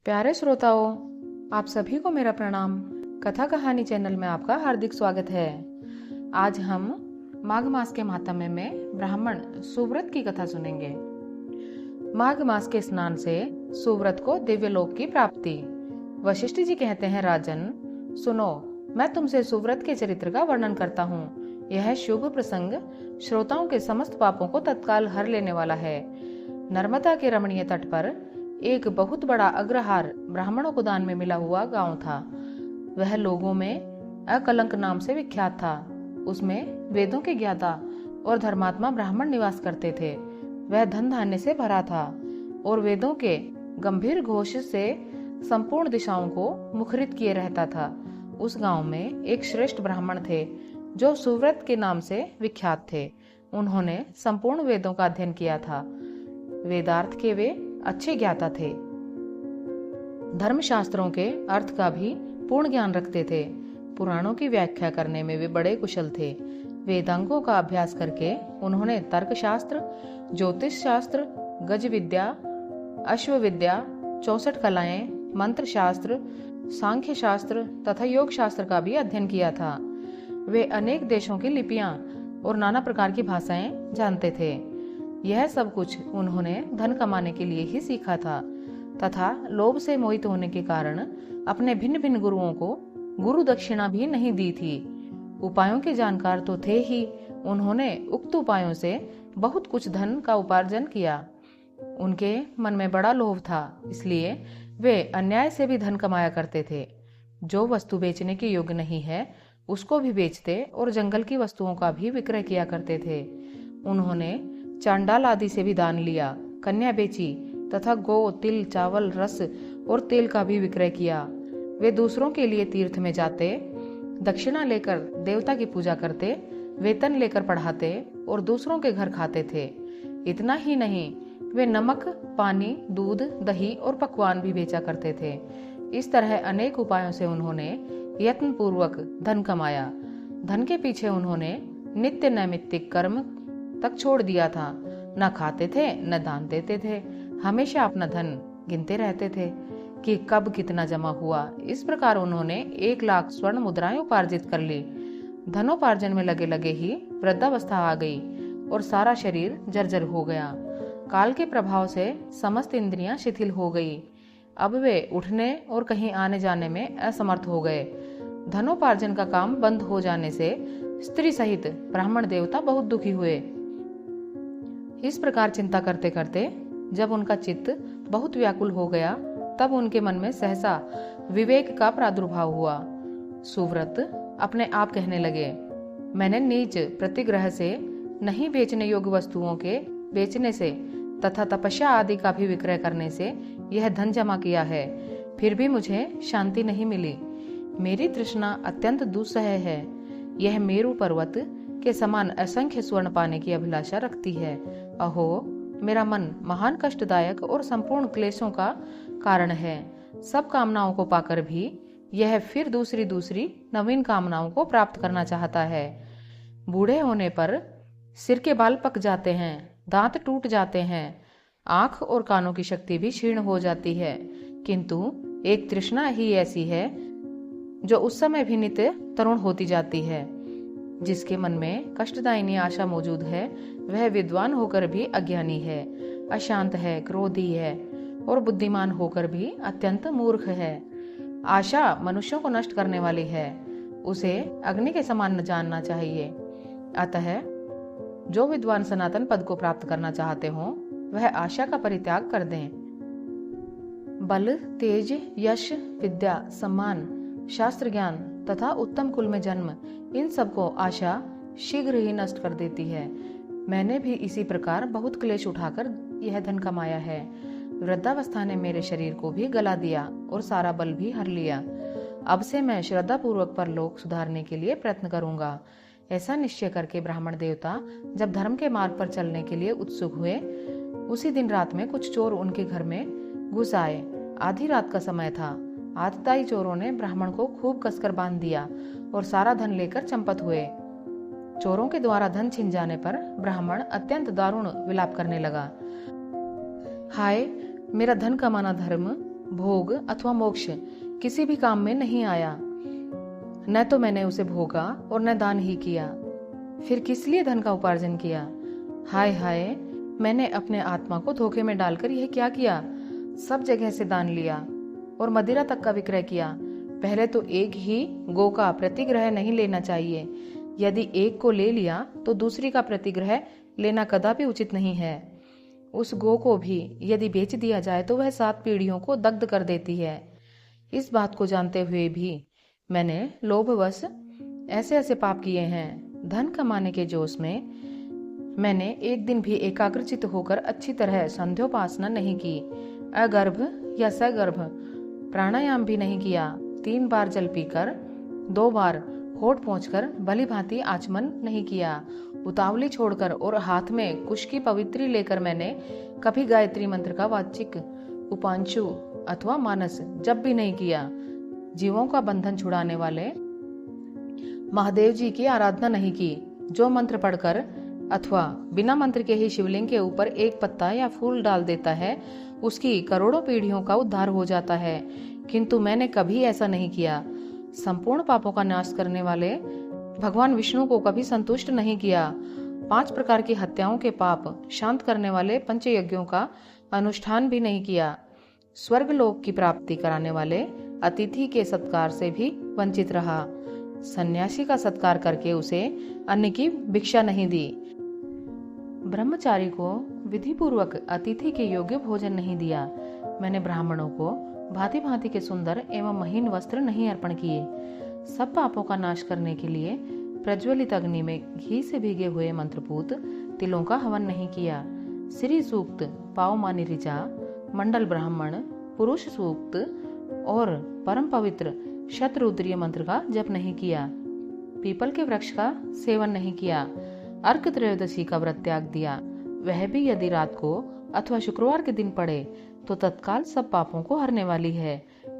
प्यारे श्रोताओं, आप सभी को मेरा प्रणाम। कथा कहानी चैनल में आपका हार्दिक स्वागत है। आज हम माघ मास के माहात्म्य में ब्राह्मण सुव्रत की कथा सुनेंगे। माघ मास के स्नान से सुव्रत को दिव्यलोक की प्राप्ति। वशिष्ठ जी कहते हैं, राजन सुनो, मैं तुमसे सुव्रत के चरित्र का वर्णन करता हूँ। यह शुभ प्रसंग श्रोताओं के समस्त पापों को तत्काल हर लेने वाला है। नर्मदा के रमणीय तट पर एक बहुत बड़ा अग्रहार ब्राह्मणों को दान में मिला हुआ गांव था। वह लोगों में अकलंक नाम से विख्यात था। उसमें वेदों के ज्ञाता और धर्मात्मा ब्राह्मण निवास करते थे। वह धन धान्य से भरा था और वेदों के गंभीर घोष से संपूर्ण दिशाओं को मुखरित किए रहता था। उस गांव में एक श्रेष्ठ ब्राह्मण थे जो सुव्रत के नाम से विख्यात थे। उन्होंने संपूर्ण वेदों का अध्ययन किया था। वेदार्थ के वे अच्छे ज्ञाता थे। धर्मशास्त्रों के अर्थ का भी पूर्ण ज्ञान रखते थे। पुराणों की व्याख्या करने में वे बड़े कुशल थे। वेदांगों का अभ्यास करके उन्होंने तर्कशास्त्र, ज्योतिष शास्त्र, गज विद्या, अश्व विद्या, 64 कलाएं, मंत्र शास्त्र, सांख्य शास्त्र तथा योग शास्त्र का भी अध्ययन किया था। वे अनेक देशों की लिपियां और नाना प्रकार की भाषाएं जानते थे। यह सब कुछ उन्होंने धन कमाने के लिए ही सीखा था तथा लोभ से मोहित होने के कारण अपने भिन्न भिन्न गुरुओं को गुरु दक्षिणा भी नहीं दी थी। उपायों के जानकार तो थे ही, उन्होंने उक्त उपायों से बहुत कुछ धन का उपार्जन किया। उनके मन में बड़ा लोभ था, इसलिए वे अन्याय से भी धन कमाया करते थे। जो वस्तु बेचने के योग्य नहीं है उसको भी बेचते और जंगल की वस्तुओं का भी विक्रय किया करते थे। उन्होंने चांडाल आदि से भी दान लिया, कन्या बेची तथा गो, तिल, चावल, रस और तेल का भी विक्रय किया। वे दूसरों के लिए तीर्थ में जाते, दक्षिणा लेकर देवता की पूजा करते, वेतन लेकर पढ़ाते और दूसरों के घर खाते थे। इतना ही नहीं, वे नमक, पानी, दूध, दही और पकवान भी बेचा करते थे। इस तरह अनेक उपायों से उन्होंने यत्न पूर्वक धन कमाया। धन के पीछे उन्होंने नित्य नैमित्तिक कर्म तक छोड़ दिया था। न खाते थे न दान देते थे, हमेशा अपना धन गिनते रहते थे कि कब कितना जमा हुआ। इस प्रकार उन्होंने 1 लाख स्वर्ण मुद्राएं उपार्जित कर ली। धनोपार्जन में लगे लगे ही वृद्धावस्था आ गई और सारा शरीर जर्जर हो गया। काल के प्रभाव से समस्त इंद्रियां शिथिल हो गई। अब वे उठने और कहीं आने जाने में असमर्थ हो गए। धनोपार्जन का काम बंद हो जाने से स्त्री सहित ब्राह्मण देवता बहुत दुखी हुए। इस प्रकार चिंता करते करते जब उनका चित्त बहुत व्याकुल हो गया, तब उनके मन में सहसा विवेक का प्रादुर्भाव हुआ। सुव्रत अपने आप कहने लगे, मैंने नीच प्रतिग्रह से, नहीं बेचने योग्य वस्तुओं के बेचने से तथा तपस्या आदि का भी विक्रय करने से यह धन जमा किया है, फिर भी मुझे शांति नहीं मिली। मेरी तृष्णा अत्यंत दुस्सह है। यह मेरु पर्वत के समान असंख्य स्वर्ण पाने की अभिलाषा रखती है। अहो, मेरा मन महान कष्टदायक और संपूर्ण क्लेशों का कारण है। सब कामनाओं को पाकर भी यह फिर दूसरी नवीन कामनाओं को प्राप्त करना चाहता है। बूढ़े होने पर सिर के बाल पक जाते हैं, दांत टूट जाते हैं, आंख और कानों की शक्ति भी क्षीण हो जाती है, किंतु एक तृष्णा ही ऐसी है जो उस समय भी नित्य तरुण होती जाती है। जिसके मन में कष्टदायिनी आशा मौजूद है, वह विद्वान होकर भी अज्ञानी है, अशांत है, क्रोधी है और बुद्धिमान होकर भी अत्यंत मूर्ख है। आशा मनुष्यों को नष्ट करने वाली है, उसे अग्नि के समान न जानना चाहिए। अतः जो विद्वान सनातन पद को प्राप्त करना चाहते हो, वह आशा का परित्याग कर दें। बल, तेज, यश, विद्या, सम्मान, शास्त्र ज्ञान तथा उत्तम कुल में जन्म, इन सबको आशा शीघ्र ही नष्ट कर देती है। मैंने भी इसी प्रकार बहुत क्लेश उठाकर यह धन कमाया है। वृद्धावस्था ने मेरे शरीर को भी गला दिया और सारा बल भी हर लिया। अब से मैं श्रद्धा पूर्वक परलोक सुधारने के लिए प्रयत्न करूंगा। ऐसा निश्चय करके ब्राह्मण देवता जब धर्म के मार्ग पर चलने के लिए उत्सुक हुए, उसी दिन रात में कुछ चोर उनके घर में घुस आए। आधी रात का समय था। आतताई चोरों ने ब्राह्मण को खूब कसकर बांध दिया और सारा धन लेकर चंपत हुए। चोरों के द्वारा धन छिन जाने पर ब्राह्मण अत्यंत दारुण विलाप करने लगा। हाय, मेरा धन कमाना धर्म भोग अथवा मोक्ष किसी भी काम में नहीं आया। न तो मैंने उसे भोगा और न दान ही किया। फिर किस लिए धन का उपार्जन किया? हाय हाय, मैंने अपने आत्मा को धोखे में डालकर यह क्या किया? सब जगह से दान लिया और मदिरा तक का विक्रय किया। पहले तो एक ही गो का प्रतिग्रह नहीं लेना चाहिए। यदि एक को ले लिया तो दूसरी का प्रतिग्रह लेना कदापि उचित नहीं है। उस गो को भी यदि बेच दिया जाए तो वह 7 पीढ़ियों को दग्ध कर देती है। इस बात को जानते हुए भी मैंने लोभवश ऐसे ऐसे पाप किए हैं। धन कमाने के जोश में मैंने एक दिन भी एकाग्रचित होकर अच्छी तरह संध्योपासना नहीं की। अगर्भ या सगर्भ प्राणायाम भी नहीं किया। 3 बार जल पीकर 2 बार होठ पोंछकर भली भांति आचमन नहीं किया। उतावली छोड़कर और हाथ में कुश की पवित्री लेकर मैंने कभी गायत्री मंत्र का वाचिक उपांशु अथवा मानस जप भी नहीं किया। जीवों का बंधन छुड़ाने वाले महादेव जी की आराधना नहीं की। जो मंत्र पढ़कर अथवा बिना मंत्र के ही शिवलिंग के ऊपर एक पत्ता या फूल डाल देता है, उसकी करोड़ों पीढ़ियों का उद्धार हो जाता है। किंतु मैंने कभी ऐसा नहीं किया। संपूर्ण पापों का नाश करने वाले भगवान विष्णु को कभी संतुष्ट नहीं किया। 5 प्रकार की हत्याओं के पाप शांत करने वाले पंचयज्ञों का अनुष्ठान भी नहीं किया। स्वर्गलोक की प्राप्ति कराने वाले अतिथि के सत्कार से भी वंचित रहा। सन्यासी का सत्कार करके उसे अन्न की भिक्षा नहीं दी। ब्रह्मचारी को विधि पूर्वक अतिथि के योग्य भोजन नहीं दिया। मैंने ब्राह्मणों को भांति भांति के सुंदर एवं महीन वस्त्र नहीं अर्पण किए। सब पापों का नाश करने के लिए प्रज्वलित अग्नि में घी से भीगे हुए मंत्रपूत तिलों का हवन नहीं किया। श्री सूक्त, पावमानी ऋचा, मंडल ब्राह्मण, पुरुष सूक्त और परम पवित्र शतरुद्रीय मंत्र का जप नहीं किया। पीपल के वृक्ष का सेवन नहीं किया। अर्क त्रयोदशी का व्रत त्याग दिया। वह भी यदि रात को अथवा शुक्रवार के दिन पड़े तो तत्काल सब पापों को हरने वाली है,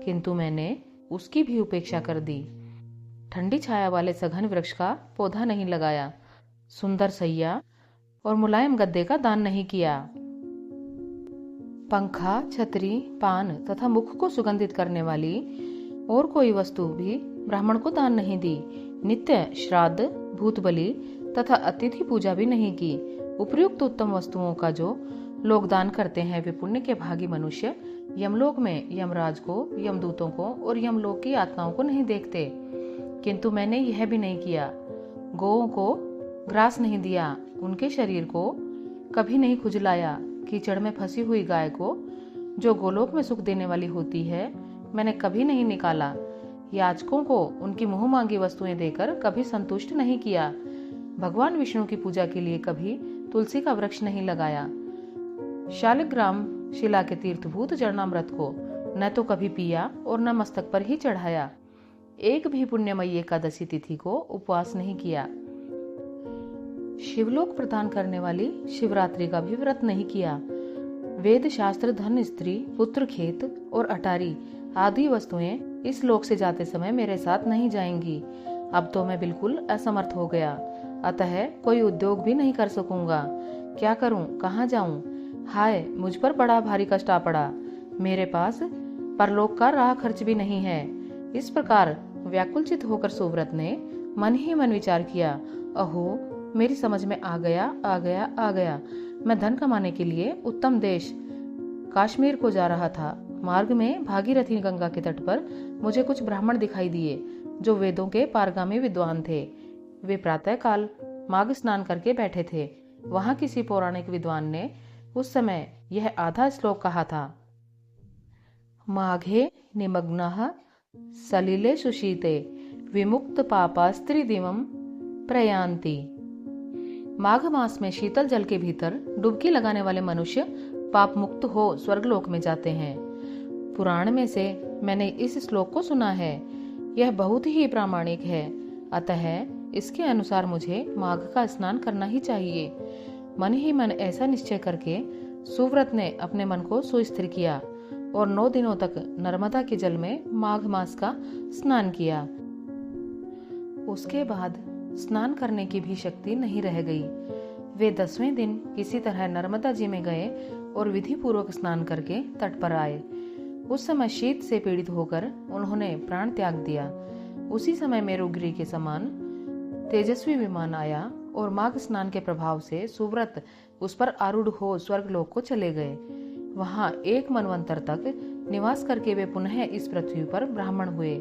किंतु मैंने उसकी भी उपेक्षा कर दी। ठंडी छाया वाले सघन वृक्ष का पौधा नहीं लगाया। सुंदर सैया और मुलायम गद्दे का दान नहीं किया। पंखा, छतरी, पान तथा मुख को सुगंधित करने वाली और कोई वस्तु भी ब्राह्मण को दान नहीं दी। नित्य श्राद्ध, भूत बलि तथा अतिथि पूजा भी नहीं की। उपर्युक्त उत्तम वस्तुओं का जो लोग दान करते हैं वे पुण्य के भागी मनुष्य यमलोक में यमराज को, यमदूतों को और यमलोक की आत्माओं को नहीं देखते। किंतु मैंने यह भी नहीं किया। गौओं को ग्रास नहीं दिया। उनके शरीर को कभी नहीं खुजलाया। कीचड़ में फंसी हुई गाय को, जो गोलोक में सुख देने वाली होती है, मैंने कभी नहीं निकाला। याचकों को उनकी मुंह मांगी वस्तुएं देकर कभी संतुष्ट नहीं किया। भगवान विष्णु की पूजा के लिए कभी तुलसी का वृक्ष नहीं लगाया। शालिग्राम शिला के तीर्थभूत चरणामृत को न तो कभी पिया और न मस्तक पर ही चढ़ाया। एक भी पुण्यमयी एकादशी तिथि को उपवास नहीं किया। शिवलोक प्रदान करने वाली शिवरात्रि का भी व्रत नहीं किया। वेद शास्त्र, धन, स्त्री, पुत्र, खेत और अटारी आदि वस्तुएं इस लोक से जाते समय मेरे साथ नहीं जाएंगी। अब तो मैं बिल्कुल असमर्थ हो गया, अतः कोई उद्योग भी नहीं कर सकूंगा। क्या करूं, कहाँ जाऊं? हाय, मुझ पर बड़ा भारी कष्ट आ पड़ा। मेरे पास परलोक का राह खर्च भी नहीं है। इस प्रकार व्याकुलचित होकर सुव्रत ने मन ही मन विचार किया। अहो, मेरी समझ में आ गया। मैं धन कमाने के लिए उत्तम देश काश्मीर को जा रहा था। मार्ग में भागीरथी गंगा के तट पर मुझे कुछ ब्राह्मण दिखाई दिए जो वेदों के पारगामी विद्वान थे। वे प्रातःकाल माघ स्नान करके बैठे थे। वहां किसी पौराणिक विद्वान ने उस समय यह आधा श्लोक कहा था। माघे निमग्नः सलिले सुशीते विमुक्त पापास्त्रिदिवं प्रयान्ति। माघ मास में शीतल जल के भीतर डुबकी लगाने वाले मनुष्य पाप मुक्त हो स्वर्गलोक में जाते हैं। पुराण में से मैंने इस श्लोक को सुना है। यह बहुत ही प्रामाणिक है, अतः इसके अनुसार मुझे माघ का स्नान करना ही चाहिए। मन ही मन ऐसा निश्चय करके सुव्रत ने अपने मन को सुस्थिर किया और 9 दिनों तक नर्मदा के जल में माघ मास का स्नान किया। उसके बाद स्नान करने की भी शक्ति नहीं रह गई। वे 10वें दिन किसी तरह नर्मदा जी में गए और विधि पूर्वक स्नान करके तट पर आए। उस समय शीत से पीड़ित होकर उन्होंने प्राण त्याग दिया। उसी समय मेरुगिरी के समान तेजस्वी विमान आया और माघ स्नान के प्रभाव से सुव्रत उस पर आरूढ़ हो स्वर्गलोक को चले गए। वहां 1 मनवंतर तक निवास करके वे पुनः इस पृथ्वी पर ब्राह्मण हुए।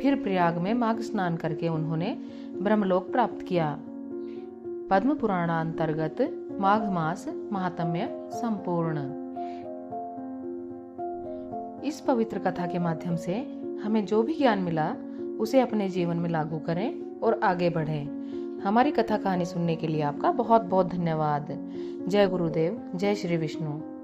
फिर प्रयाग में माघ स्नान करके उन्होंने ब्रह्मलोक प्राप्त किया। पद्म पुराणांतर्गत माघ मास महात्म्य संपूर्ण। इस पवित्र कथा के माध्यम से हमें जो भी ज्ञान मिला उसे अपने जीवन में लागू करें और आगे बढ़ें। हमारी कथा कहानी सुनने के लिए आपका बहुत बहुत धन्यवाद। जय गुरुदेव, जय श्री विष्णु।